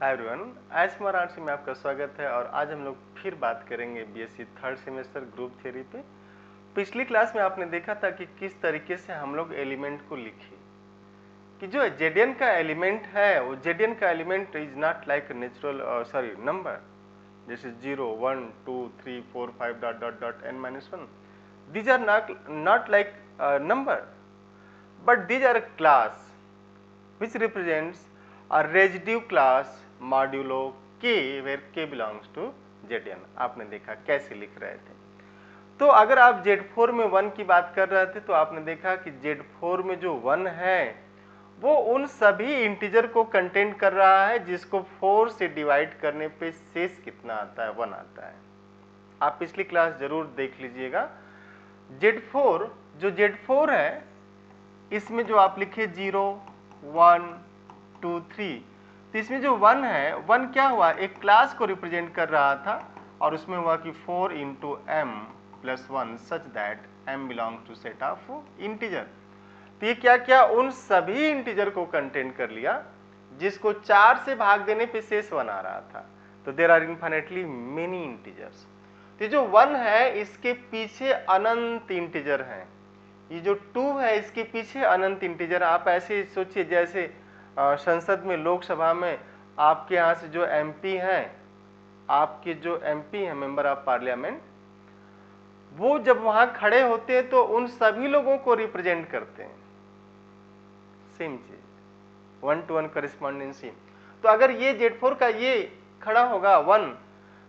Hi everyone, आज वाराणसी में आपका स्वागत है। और आज हम लोग फिर बात करेंगे BSc third semester group theory पे। पिछली क्लास में आपने देखा था कि किस तरीके से हम लोग एलिमेंट को लिखे, कि जो जेडियन का एलिमेंट है वो जेडियन का element is not like natural number, जैसे 0 1 2 3 4 5 dot dot dot n minus 1। These are not like number, but these are a class which represents a residue class modulo k where k belongs to Zn। आपने देखा कैसे लिख रहे थे। तो अगर आप Z4 में 1 की बात कर रहे थे तो आपने देखा कि Z4 में जो 1 है वो उन सभी इंटीजर को कंटेंट कर रहा है जिसको 4 से डिवाइड करने पे शेष कितना आता है, 1 आता है। आप पिछली क्लास जरूर देख लीजिएगा। Z4 जो Z4 है इसमें जो आप लिखे 0 1 2 3, तो इसमें जो 1 है 1 क्या हुआ, एक क्लास को रिप्रेजेंट कर रहा था और उसमें हुआ कि 4 into m plus 1 such that m belongs to set of integer. तो ये क्या क्या उन सभी इंटीजर को कंटेंट कर लिया जिसको 4 से भाग देने पे शेष 1 आ रहा था। तो there are infinitely many integers. तो जो 1 है इसके पीछे अनंत इंटीजर हैं। ये जो 2 है इसके पीछे अनंत इंटीजर। आप ऐसे सोचिए जैसे संसद में, लोकसभा में आपके यहाँ से जो एमपी हैं, आपके जो एमपी हैं मेंबर ऑफ पार्लियामेंट, वो जब वहां खड़े होते हैं तो उन सभी लोगों को रिप्रेजेंट करते हैं। सेम चीज 1 to 1 करिस्पॉन्डेंसी। तो अगर ये Z4 का ये खड़ा होगा 1,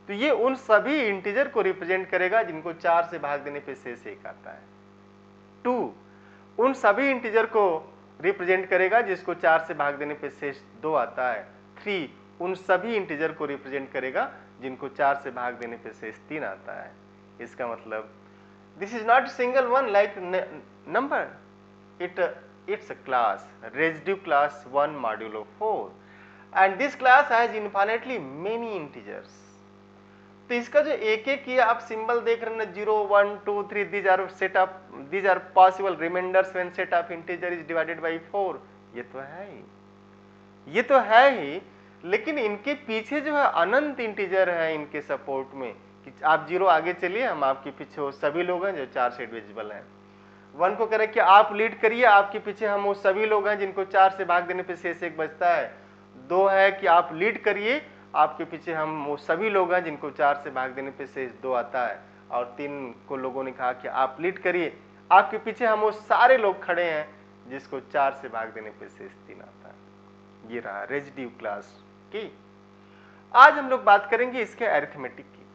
तो ये उन सभी इंटीजर को रिप्रेजेंट करेगा जिनको 4 से भाग देने पे शेष 1 आता है। 2 उन सभी इंटीजर को रिप्रेजेंट करेगा जिसको 4 से भाग देने पे शेष 2 आता है। 3 उन सभी इंटीजर को रिप्रेजेंट करेगा जिनको 4 से भाग देने पे शेष 3 आता है। इसका मतलब this is not single one like number, it's a class, residue class 1 modulo 4, and this class has infinitely many integers। तो इसका जो एक एक ये आप सिंबल देख रहे हैं ना, 0 1 2 3, these are possible remainders when set of integer is divided by 4। ये तो है ही, ये तो है ही, लेकिन इनके पीछे जो है अनंत इंटीजर है इनके सपोर्ट में। कि आप 0 आगे चलिए, हम आपके पीछे वो सभी लोग हैं जो 4 से डिविजिबल हैं। 1 को करें कि आप लीड करिए, आपके पीछे हम वो सभी लोग हैं जिनको 4 से भाग देने पे शेष 1 बचता है। 2 है कि आप लीड करिए, आपके पीछे हम वो सभी लोग हैं जिनको 4 से भाग देने पे शेष 2 आता है। और 3 को लोगों ने कहा कि आप लीड करिए, आपके पीछे हम वो सारे लोग खड़े हैं जिसको 4 से भाग देने पे शेष 3 आता है। ये रहा रेजिड्यू क्लास की। आज हम लोग बात करेंगे इसके अरिथमेटिक की।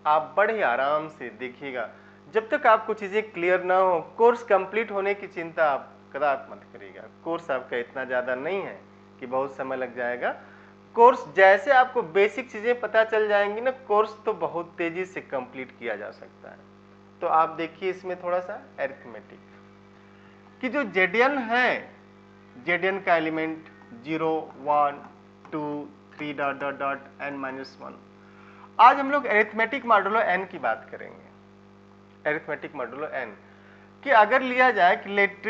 आप बड़े आराम से देखिएगा, जब तक आपको चीजें क्लियर ना हो, कोर्स कंप्लीट होने की चिंता आप कदापि मत करिएगा। कोर्स आपका इतना ज्यादा नहीं है कि बहुत समय लग जाएगा। कोर्स जैसे आपको बेसिक चीजें पता चल जाएंगी ना, कोर्स तो बहुत तेजी से कंप्लीट किया जा सकता है। तो आप देखिए इसमें थोड़ा सा अरिथमेटिक कि जो जेडियन है, जेडियन का element 0 1 2 3 dot dot dot n minus 1। आज हम लोग एरिथमेटिक मॉडुलो n की बात करेंगे। एरिथमेटिक मॉडुलो n कि अगर लिया जाए कि let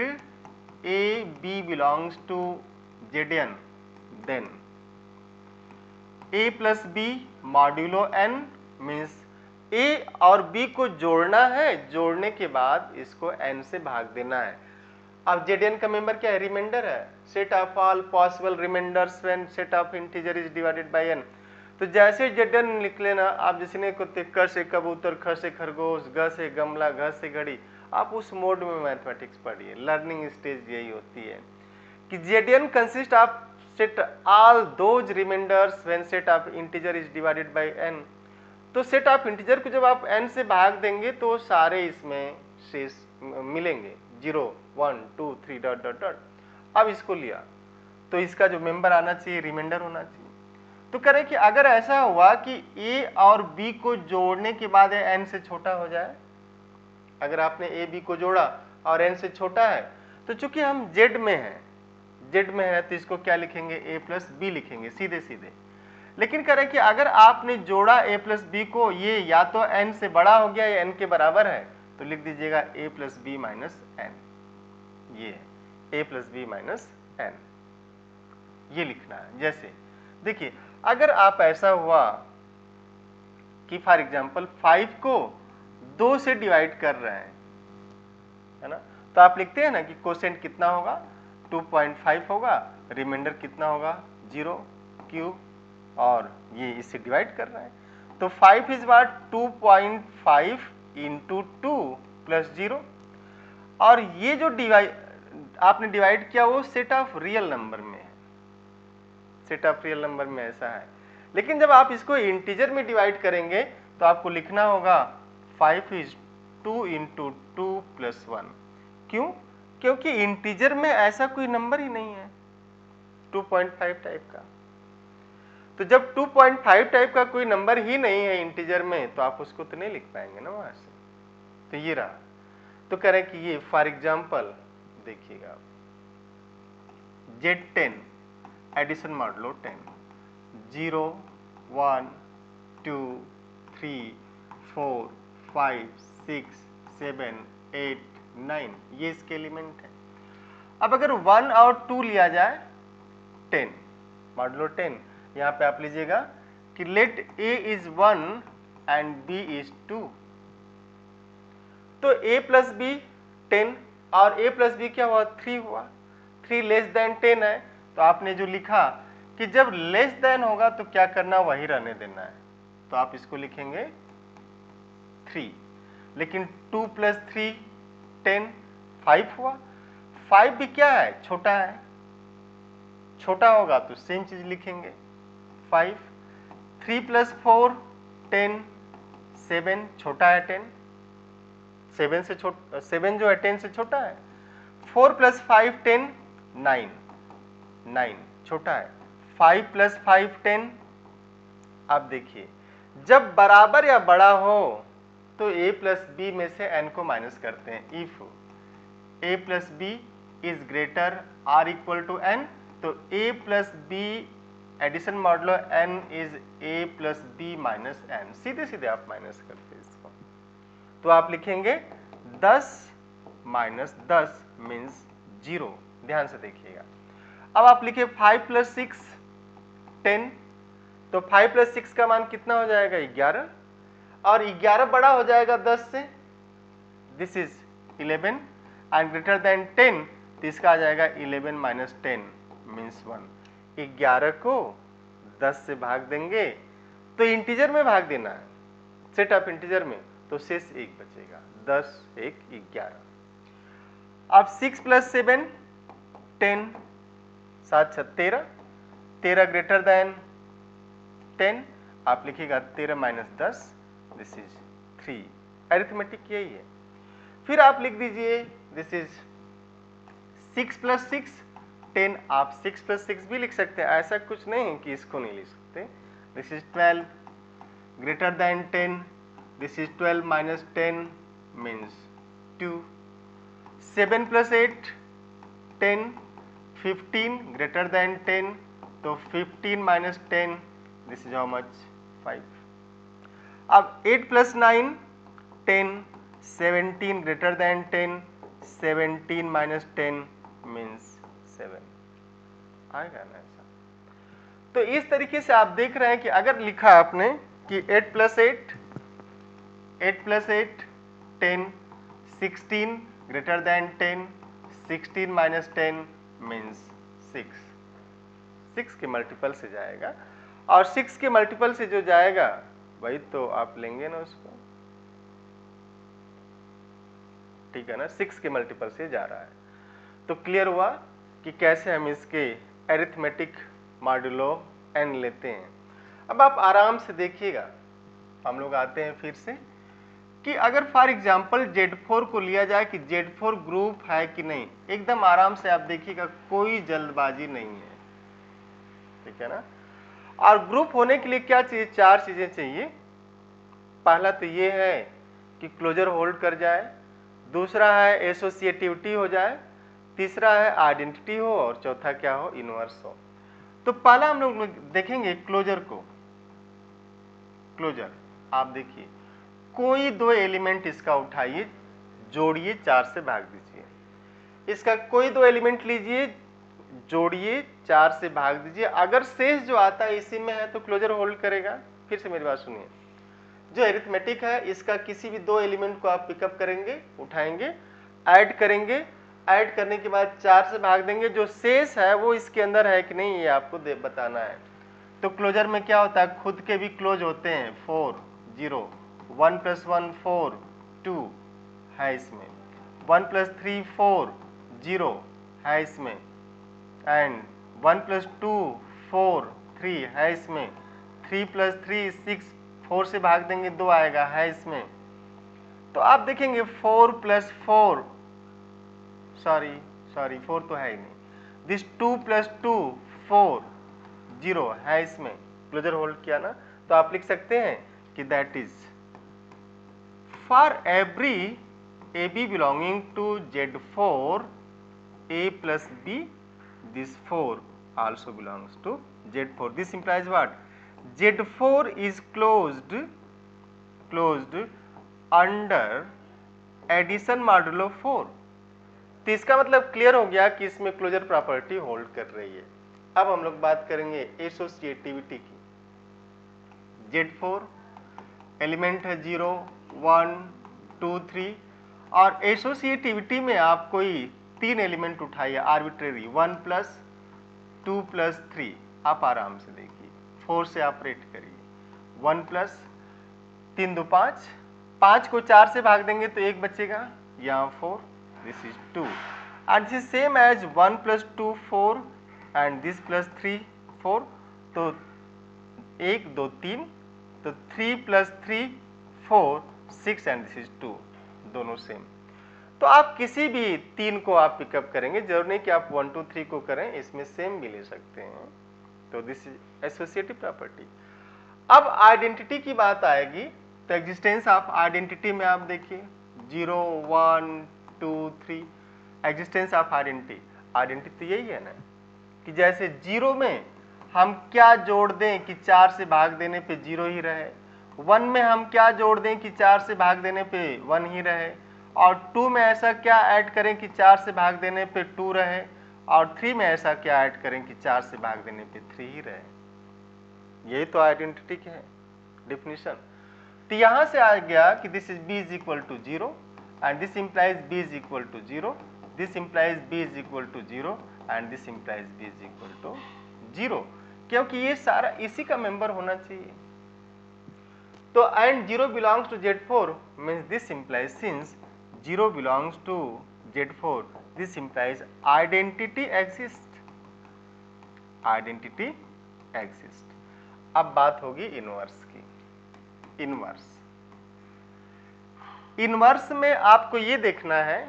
a b belongs to Z n, then a plus B modulo n means a और b को जोड़ना है, जोड़ने के बाद इसको n से भाग देना है। अब जेडियन का मेंबर क्या है, रिमाइंडर है। Set of all possible remainders when set of integer is divided by n। तो जैसे जेडियन लिख लेना आप, जैसे ने कुत्ते, क से कबूतर, ख से खरगोश, ग से गमला, घ से घड़ी, आप उस मोड में मैथमेटिक्स पढ़िए। लर्निंग स्टेज यही होती है कि Z n consist of set all those remainders when set of integer is divided by n। तो सेट ऑफ इंटीजर को जब आप n से भाग देंगे तो सारे इसमें शेष मिलेंगे, 0 1 2 3 डॉट डॉट डॉट। अब इसको लिया तो इसका जो मेंबर आना चाहिए रिमाइंडर होना चाहिए। तो करें कि अगर ऐसा हुआ कि a और b को जोड़ने के बाद n से छोटा हो जाए, अगर आपने a b को जोड़ा और n से छोटा है, तो चूंकि हम z में हैं, z में है तो इसको क्या लिखेंगे, a प्लस बी लिखेंगे सीधे सीधे। लेकिन करें कि अगर आपने जोड़ा a प्लस बी को, ये या तो n से बड़ा हो गया या n के बराबर है, तो लिख दीजिएगा a plus B minus n। ये a plus B minus n ये लिखना है। जैसे देखिए अगर आप ऐसा हुआ कि फॉर एग्जांपल 5 को 2 से डिवाइड कर रहे हैं, है ना, तो आप लिखते हैं ना कि कोसेंट कितना होगा 2.5 होगा, रिमाइंडर कितना होगा 0 क्यूब, और ये इससे डिवाइड कर रहे हैं तो 5 इज वाट 2.5 इंटू 2 प्लस 0, और ये जो आपने डिवाइड किया वो सेट ऑफ रियल नंबर में है, सेट ऑफ रियल नंबर में ऐसा है। लेकिन जब आप इसको इंटीजर में डिवाइड करेंगे तो आपको लिखना होगा 5 इज 2 इंटू 2 प्लस 1। क्यों? क्योंकि इंटीजर में ऐसा कोई नंबर ही नहीं है 2.5 टाइप का। तो जब 2.5 टाइप का कोई नंबर ही नहीं है इंटीजर में तो आप उसको तो नहीं लिख पाएंगे ना वहां से। तो ये रहा, तो कह रहे हैं कि ये फॉर एग्जाम्पल देखिएगा Z10 एडिशन मॉड लो 10 0 1 2 3 4 5 6 7 8 9 ये इसके एलिमेंट है। अब अगर 1 और 2 लिया जाए 10 मॉडुलो 10, यहाँ पे आप लीजिएगा कि let a is 1 and b is 2, तो a प्लस बी 10 और a प्लस बी क्या हुआ 3 हुआ, 3 लेस देन 10 है, तो आपने जो लिखा कि जब लेस देन होगा तो क्या करना वही रहने देना है, तो आप इसको लिखेंगे 3। लेकिन 2 प्लस 3 10 5 हुआ, 5 भी क्या है छोटा है, छोटा होगा तो सेम चीज लिखेंगे 5। 3 प्लस 4 10 7 छोटा है 10, 7 से छोटा 7 जो है 10 से छोटा है। 4 प्लस 5 10 9 9 छोटा है। 5 प्लस 5 10। अब देखिए जब बराबर या बड़ा हो तो a प्लस बी में से n को माइनस करते हैं। If a plus B is greater or equal to n, तो a plus B addition modulo n is a plus B minus n, सीधे सीधे आप माइनस करते हैं इसको, तो आप लिखेंगे 10 माइनस 10 मीन्स 0। ध्यान से देखिएगा, अब आप लिखिए 5 प्लस 6 10, तो 5 प्लस 6 का मान कितना हो जाएगा 11, और 11 बड़ा हो जाएगा 10 से, this is 11 and greater than 10, तो इसका आ जाएगा 11 माइनस 10 मीन्स 1। 11 को 10 से भाग देंगे तो इंटीजर में भाग देना है, सेट ऑफ इंटीजर में, तो शेष 1 बचेगा, 10 1 11। अब 6 प्लस 7 10 7 6 13, 13 ग्रेटर देन 10, आप लिखिएगा 13 माइनस 10, दिस इज 3। अरिथमेटिक यही है। फिर आप लिख दीजिए दिस इज 6 प्लस 6 10, आप 6 प्लस 6 भी लिख सकते हैं, ऐसा कुछ नहीं है कि इसको नहीं लिख सकते। This is 12 greater than 10, this is 12 minus 10 means 2। 7 plus 8 10, 15 greater than 10, तो 15 minus 10, this is how much 5। अब 8 plus 9 10, 17 greater than 10, 17 minus 10 means 7। आएगा ना ऐसा? तो इस तरीके से आप देख रहे हैं कि अगर लिखा आपने कि 8 plus 8 8 plus 8 10, 16 greater than 10, 16 minus 10 means 6। 6 के मल्टीपल से जाएगा, और 6 के मल्टीपल से जो जाएगा वही तो आप लेंगे ना उसको, ठीक है ना, 6 के मल्टीपल से जा रहा है। तो क्लियर हुआ कि कैसे हम इसके अरिथमेटिक मॉडुलो n लेते हैं। अब आप आराम से देखिएगा, हम लोग आते हैं फिर से कि अगर फॉर एग्जांपल Z4 को लिया जाए कि Z4 ग्रुप है कि नहीं, एकदम आराम से आप देखिएगा, कोई जल्दबाजी नहीं है, ठीक है ना। और ग्रुप होने के लिए क्या चाहिए, 4 चीजें चाहिए। पहला तो ये है कि क्लोजर होल्ड कर जाए, दूसरा है एसोसिएटिविटी हो जाए, तीसरा है आइडेंटिटी हो, और चौथा क्या हो, इनवर्स हो। तो पहला हम लोग देखेंगे क्लोजर को। क्लोजर आप देखिए, कोई 2 एलिमेंट इसका उठाइए, जोड़िए, 4 से भाग दीजिए। इसका कोई 2 एलिमेंट लीजिए, जोड़िए, 4 से भाग दीजिए, अगर शेष जो आता है इसी में है तो क्लोजर होल्ड करेगा। फिर से मेरी बात सुनिए, जो एरिथमेटिक है इसका किसी भी दो एलिमेंट को आप पिकअप करेंगे, उठाएंगे, ऐड करेंगे, ऐड करने के बाद 4 से भाग देंगे, जो शेष है वो इसके अंदर है कि नहीं ये आपको बताना है। तो क्लोजर में क्या होता है, खुद के भी क्लोज होते हैं, 4 0, 1 + 1 4 2 है इसमें, 1 + 3 4 0 है इसमें, एंड 1 + 2 4 3 है इसमें, 3 + 3 6, 4 से भाग देंगे 2 आएगा, है इसमें। तो आप देखेंगे 4 + 4 सॉरी 4 तो है ही नहीं, दिस 2 + 2 4 0 है इसमें, क्लोजर होल्ड किया ना। तो आप लिख सकते हैं कि that is for every A B belonging to Z4 A + B, this 4 also belongs to Z4. This implies what? Z4 is closed under addition modulo 4. तो इसका मतलब क्लियर हो गया कि इसमें क्लोजर प्रॉपर्टी होल्ड कर रही है। अब हम लोग बात करेंगे एसोसिएटिविटी की। Z4 एलिमेंट है 0 1 2 3, और एसोसिएटिविटी में आप कोई 3 एलिमेंट उठाइए आर्बिट्रेरी, 1 + 2 + 3, आप आराम से देखिए, 4 से ऑपरेट करिए, 1 + 3 2 5, 5 को 4 से भाग देंगे तो 1 बचेगा, यहाँ 4, this is 2, and this is same as 1 + 2 4 and this + 3 4, तो 1 2 3, तो 3 + 3 4 6 एंड दिस इज 2, दोनों सेम। तो आप किसी भी 3 को आप पिकअप करेंगे, जरूर नहीं कि आप 1 2 3 को करें, इसमें सेम भी ले सकते हैं। तो दिस इज एसोसिएटिव प्रॉपर्टी। अब आइडेंटिटी की बात आएगी, तो एग्जिस्टेंस ऑफ आइडेंटिटी में आप देखिए 0 1 2 3, एग्जिस्टेंस ऑफ आइडेंटिटी। आइडेंटिटी तो यही है ना कि जैसे 0 में हम क्या जोड़ दें कि 4 से भाग देने पे 0 ही रहे, 1 में हम क्या जोड़ दें कि 4 से भाग देने पे 1 ही रहे, और 2 में ऐसा क्या ऐड करें कि 4 से भाग देने पे 2 रहे, और 3 में ऐसा क्या ऐड करें कि 4 से भाग देने पे 3 ही रहे। यही तो आइडेंटिटी के है डिफिनीशन। तो यहां से आ गया कि this is b = 0 and this implies b = 0, this implies b = 0 and this implies b = 0, क्योंकि ये सारा इसी का मेंबर होना चाहिए। तो and 0 belongs to Z4 means this implies since 0 belongs to Z4 this implies identity exist, identity exist. अब बात होगी इनवर्स की। इनवर्स में आपको ये देखना है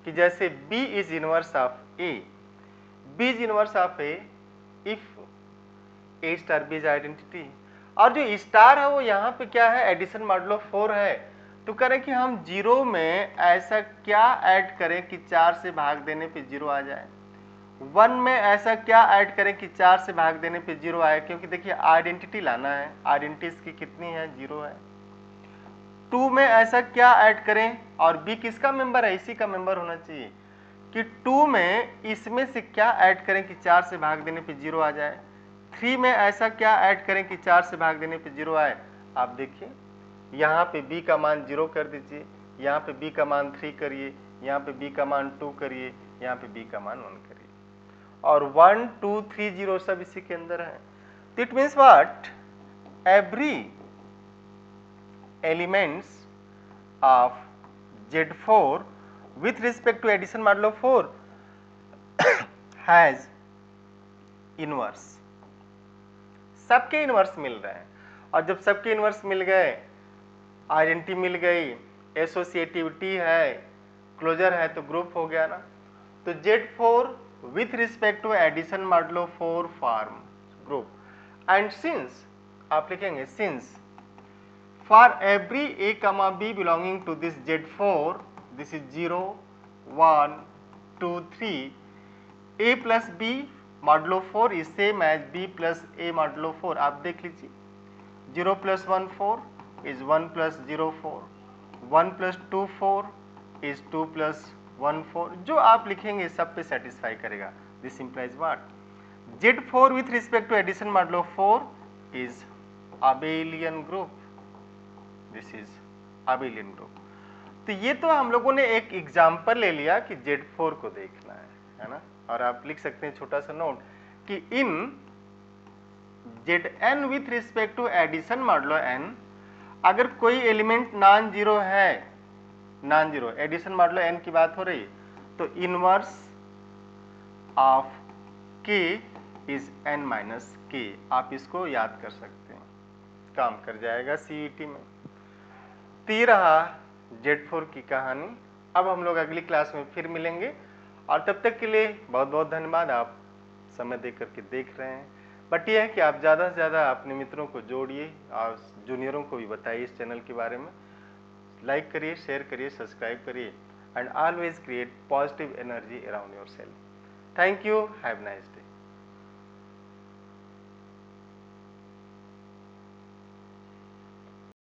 कि जैसे B is inverse of A, B is inverse of A if A * B is identity, और जो स्टार है वो यहाँ पे क्या है, एडिशन मॉडुलो 4 है। तो करें कि हम 0 में ऐसा क्या ऐड करें कि 4 से भाग देने पे 0 आ जाए, 1 में ऐसा क्या ऐड करें कि 4 से भाग देने पे 0 आए, क्योंकि देखिए आइडेंटिटी लाना है, आइडेंटिटी इसकी कितनी है, 0 है। 2 में ऐसा क्या ऐड करें, और B किसका मेंबर है, इसी का मेंबर होना चाहिए, कि 2 में इसमें से क्या ऐड करें कि 4 से भाग देने पे 0 आ जाए। 3 में ऐसा क्या ऐड करें कि 4 से भाग देने पे 0 आए। आप देखिए यहाँ पे B का मान 0 कर दीजिए, यहाँ पे B का मान 3 करिए, यहाँ पे B का मान 2 करिए, यहाँ पे B का मान 1 करिए, और 1 2 3 0 सब इसी के अंदर है। तो it means what, every elements of Z4 with respect to addition modulo 4 has inverse, सबके इनवर्स मिल रहे हैं, और जब सबके इनवर्स मिल गए, आइडेंटिटी मिल गई, एसोसिएटिविटी है, क्लोजर है, तो ग्रुप हो गया ना। तो Z4 with respect to addition modulo 4 form group, and since आप लिखेंगे since for every A, B belonging to this Z4, this is 0 1 2 3, A plus B modulo 4 is same as B plus A modulo 4। आप देख लीजिए 0 plus 1 4 is 1 plus 0 4, 1 plus 2 4 is 2 plus 1 4, जो आप लिखेंगे सब पे सेटिस्फाई करेगा। This implies what? Z4 with respect to addition modulo 4 is abelian group. This is abelian group. तो ये तो हम लोगों ने एक एग्जाम्पल ले लिया कि Z4 को देखना है ना। और आप लिख सकते हैं छोटा सा नोट कि in Zn with respect to addition modulo n अगर कोई एलिमेंट नॉन जीरो है, non zero addition modulo n की बात हो रही है, तो inverse of k is n minus k। आप इसको याद कर सकते हैं, काम कर जाएगा सीईटी में। तो ये रहा Z4 की कहानी। अब हम लोग अगली क्लास में फिर मिलेंगे और तब तक के लिए बहुत बहुत धन्यवाद। आप समय दे करके देख रहे हैं। बट ये है कि आप ज़्यादा से ज़्यादा अपने मित्रों को जोड़िए और जूनियरों को भी बताइए इस चैनल के बारे में। लाइक करिए, शेयर करिए, सब्सक्राइब करिए and always create positive energy around your self. Thank you, have nice day.